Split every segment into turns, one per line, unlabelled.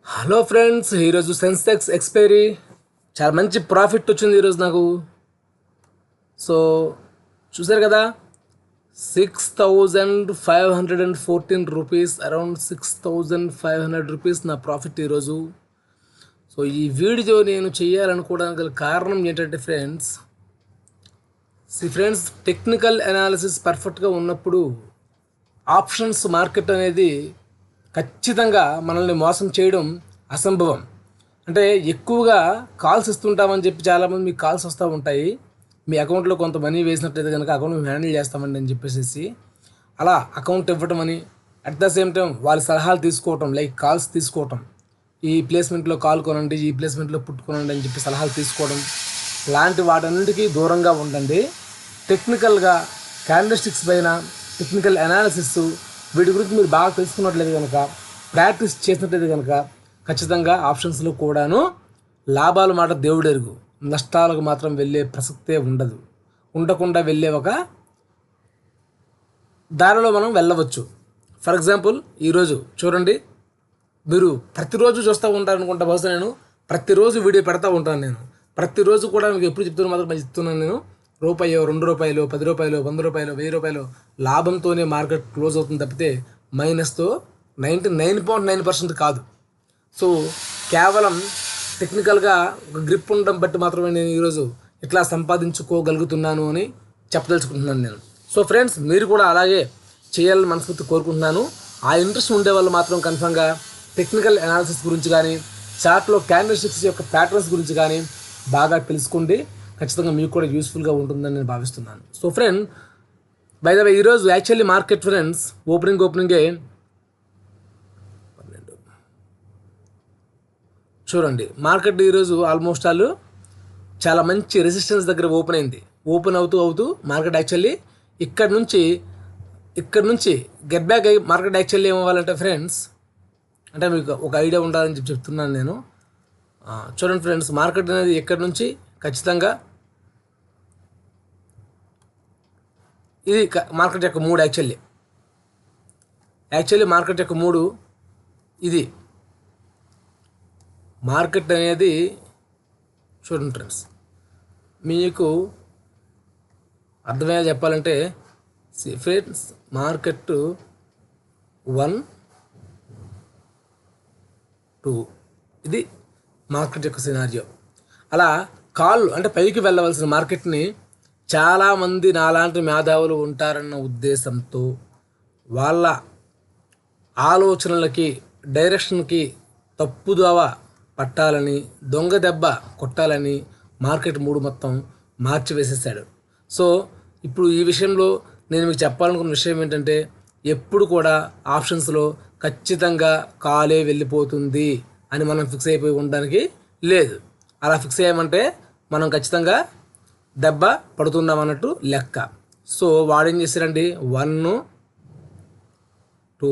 Hello friends, ఈరోజు Sensex expiry చాలా మంచి ప్రాఫిట్ వచ్చింది ఈరోజు నాకు. సో చూసారు కదా, 6514 రూపీస్, అరౌండ్ 6500 రూపీస్ నా ప్రాఫిట్ ఈరోజు. సో ఈ వీడియో నేను చేయాలనుకోవడానికి గల కారణం ఏంటంటే ఫ్రెండ్స్, టెక్నికల్ అనాలిసిస్ పర్ఫెక్ట్గా ఉన్నప్పుడు ఆప్షన్స్ మార్కెట్ అనేది ఖచ్చితంగా మనల్ని మోసం చేయడం అసంభవం. అంటే ఎక్కువగా కాల్స్ ఇస్తుంటామని చెప్పి చాలామంది మీకు కాల్స్ వస్తూ ఉంటాయి. మీ అకౌంట్లో కొంత మనీ వేసినట్లయితే కనుక అకౌంట్ మేము హ్యాండిల్ చేస్తామండి అని చెప్పేసి అలా అకౌంట్ ఇవ్వటం అని, అట్ ద సేమ్ టైం వాళ్ళ సలహాలు తీసుకోవటం, లైక్ కాల్స్ తీసుకోవటం, ఈ ప్లేస్మెంట్లో కాల్ కొనండి, ఈ ప్లేస్మెంట్లో పుట్టుకోనండి అని చెప్పి సలహాలు తీసుకోవడం, లాంటి వాటన్నిటికీ దూరంగా ఉండండి. టెక్నికల్గా క్యాండిల్స్టిక్స్ పైన టెక్నికల్ అనాలిసిస్ వీటి గురించి మీరు బాగా తెలుసుకున్నట్లయితే కనుక, ప్రాక్టీస్ చేసినట్లయితే కనుక ఖచ్చితంగా ఆప్షన్స్లో కూడాను లాభాలు మాట దేవుడెరుగు, నష్టాలకు మాత్రం వెళ్ళే ప్రసక్తే ఉండదు. ఉండకుండా వెళ్ళే ఒక దారిలో మనం వెళ్ళవచ్చు. ఫర్ ఎగ్జాంపుల్ ఈరోజు చూడండి, మీరు ప్రతిరోజు చూస్తూ ఉంటారు అనుకుంటా. బహుశా నేను ప్రతిరోజు వీడియో పెడతా ఉంటాను. నేను ప్రతిరోజు కూడా మీకు ఎప్పుడు చెప్తున్నా మాత్రం చెప్తున్నాను. నేను రూపాయో, ₹2, ₹10, ₹100, ₹1000, లాభంతోనే మార్కెట్ క్లోజ్ అవుతుంది తప్పితే మైనస్తో 99.9% కాదు. సో కేవలం టెక్నికల్గా ఒక గ్రిప్ ఉండడం బట్టి మాత్రమే నేను ఈరోజు ఇట్లా సంపాదించుకోగలుగుతున్నాను అని చెప్పదలుచుకుంటున్నాను నేను. సో ఫ్రెండ్స్, మీరు కూడా అలాగే చేయాలని మనస్ఫూర్తి కోరుకుంటున్నాను. ఆ ఇంట్రెస్ట్ ఉండే వాళ్ళు మాత్రం కన్ఫర్మ్గా టెక్నికల్ అనాలిసిస్ గురించి కానీ, చార్ట్లో క్యాండిల్స్టిక్స్ యొక్క ప్యాటర్న్స్ గురించి కానీ బాగా తెలుసుకోండి. ఖచ్చితంగా మీకు కూడా యూస్ఫుల్గా ఉంటుందని నేను భావిస్తున్నాను. So friend, by the way, ఈరోజు యాక్చువల్లీ మార్కెట్ ఫ్రెండ్స్ ఓపెనింగే చూడండి. మార్కెట్ ఈరోజు ఆల్మోస్ట్ చాలా మంచి రెసిస్టెన్స్ దగ్గర ఓపెన్ అయింది. ఓపెన్ అవుతూ మార్కెట్ యాక్చువల్లీ ఇక్కడ నుంచి గెట్ బ్యాక్ అయ్యి మార్కెట్ యాక్చువల్లీ ఏమవ్వాలంటే ఫ్రెండ్స్, అంటే మీకు ఒక ఐడియా ఉండాలని చెప్తున్నాను నేను. చూడండి ఫ్రెండ్స్, మార్కెట్ అనేది ఇక్కడ నుంచి ఖచ్చితంగా ఇది మార్కెట్ యొక్క మూడు. యాక్చువల్లీ మార్కెట్ యొక్క మూడు ఇది. మార్కెట్ అనేది చూడండి ఫ్రెండ్స్, మీకు అర్థమయ్యేలా చెప్పాలంటే ఫ్రెండ్స్, మార్కెట్ 1, 2 ఇది మార్కెట్ యొక్క సినారియో. అలా కాళ్ళు అంటే పైకి వెళ్ళవలసిన మార్కెట్ని చాలామంది నాలాంటి మేధావులు ఉంటారన్న ఉద్దేశంతో వాళ్ళ ఆలోచనలకి, డైరెక్షన్కి తప్పుదోవ పట్టాలని, దొంగ దెబ్బ కొట్టాలని మార్కెట్ మూడు మొత్తం మార్చివేసేసాడు. సో ఇప్పుడు ఈ విషయంలో నేను మీకు చెప్పాలనుకున్న విషయం ఏంటంటే, ఎప్పుడు కూడా ఆప్షన్స్లో ఖచ్చితంగా కాలే వెళ్ళిపోతుంది అని మనం ఫిక్స్ అయిపోయి ఉండడానికి లేదు. అలా ఫిక్స్ అయ్యామంటే మనం ఖచ్చితంగా దెబ్బ పడుతున్నాం అన్నట్టు లెక్క. సో వాడేం చేశారండి, 1, 2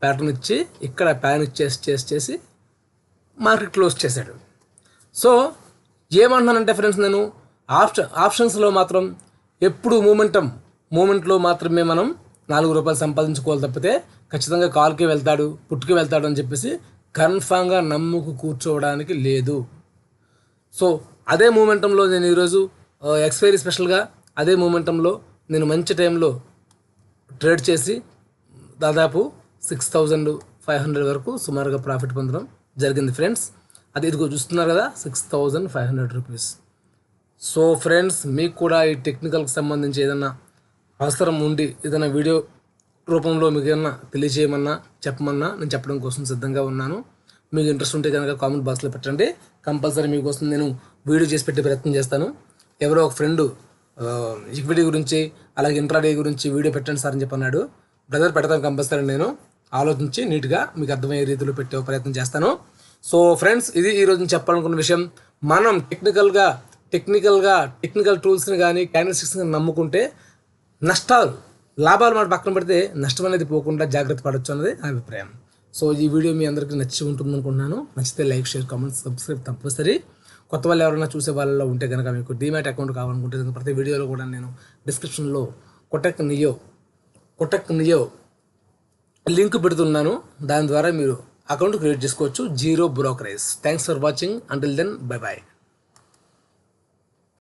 ప్యాటర్న్ ఇచ్చి ఇక్కడ ప్యాన్ చేసి మార్కెట్ క్లోజ్ చేశాడు. సో ఏమంటున్నానంటే ఫ్రెండ్స్, నేను ఆప్షన్స్లో మాత్రం ఎప్పుడు మూమెంట్లో మాత్రమే మనం ₹4 సంపాదించుకోవాలి తప్పితే ఖచ్చితంగా కాల్కి వెళ్తాడు, పుట్టుకి వెళ్తాడు అని చెప్పేసి కన్ఫామ్గా నమ్ముకు కూర్చోవడానికి లేదు. సో అదే మూమెంటంలో నేను ఈరోజు ఎక్స్పైరీ స్పెషల్గా అదే మూమెంటంలో నేను మంచి టైంలో ట్రేడ్ చేసి దాదాపు 6500 వరకు సుమారుగా ప్రాఫిట్ పొందడం జరిగింది ఫ్రెండ్స్. అది ఇదిగో చూస్తున్నారు కదా, 6500 రూపీస్. సో ఫ్రెండ్స్, మీకు కూడా ఈ టెక్నికల్కి సంబంధించి ఏదన్నా అవసరం ఉండి ఏదైనా వీడియో రూపంలో మీకు ఏమన్నా తెలియజేయమన్నా చెప్పమన్నా నేను చెప్పడం కోసం సిద్ధంగా ఉన్నాను. మీకు ఇంట్రెస్ట్ ఉంటే కనుక కామెంట్ బాక్స్లో పెట్టండి. కంపల్సరీ మీకోసం నేను వీడియో చేసి పెట్టే ప్రయత్నం చేస్తాను. ఎవరో ఒక ఫ్రెండ్ ఈక్విటీ గురించి అలాగే ఇంట్రాడే గురించి వీడియో పెట్టండి సార్ అని చెప్పన్నాడు. బ్రదర్, పెడతాను కంపల్సరీ. నేను ఆలోచించి నీట్గా మీకు అర్థమయ్యే రీతిలో పెట్టే ప్రయత్నం చేస్తాను. సో ఫ్రెండ్స్, ఇది ఈరోజు చెప్పాలనుకున్న విషయం. మనం టెక్నికల్ టూల్స్ని కానీ క్యాండిల్స్టిక్స్ని నమ్ముకుంటే లాభాలు మాట పక్కన పెడితే నష్టం అనేది పోకుండా జాగ్రత్త పడవచ్చు అన్నది నా అభిప్రాయం. సో ఈ వీడియో మీ అందరికీ నచ్చి ఉంటుంది అనుకుంటున్నాను. నచ్చితే లైక్, షేర్, కామెంట్, సబ్స్క్రైబ్ తప్పనిసరి. కొత్త వాళ్ళు ఎవరైనా చూసే వాళ్ళలో ఉంటే కనుక మీకు డీమ్యాట్ అకౌంట్ కావాలనుకుంటే ప్రతి వీడియోలో కూడా నేను డిస్క్రిప్షన్లో కొటక్ నియో లింక్ పెడుతున్నాను. దాని ద్వారా మీరు అకౌంట్ క్రియేట్ చేసుకోవచ్చు, zero brokerage. Thanks for watching. Until then, bye bye.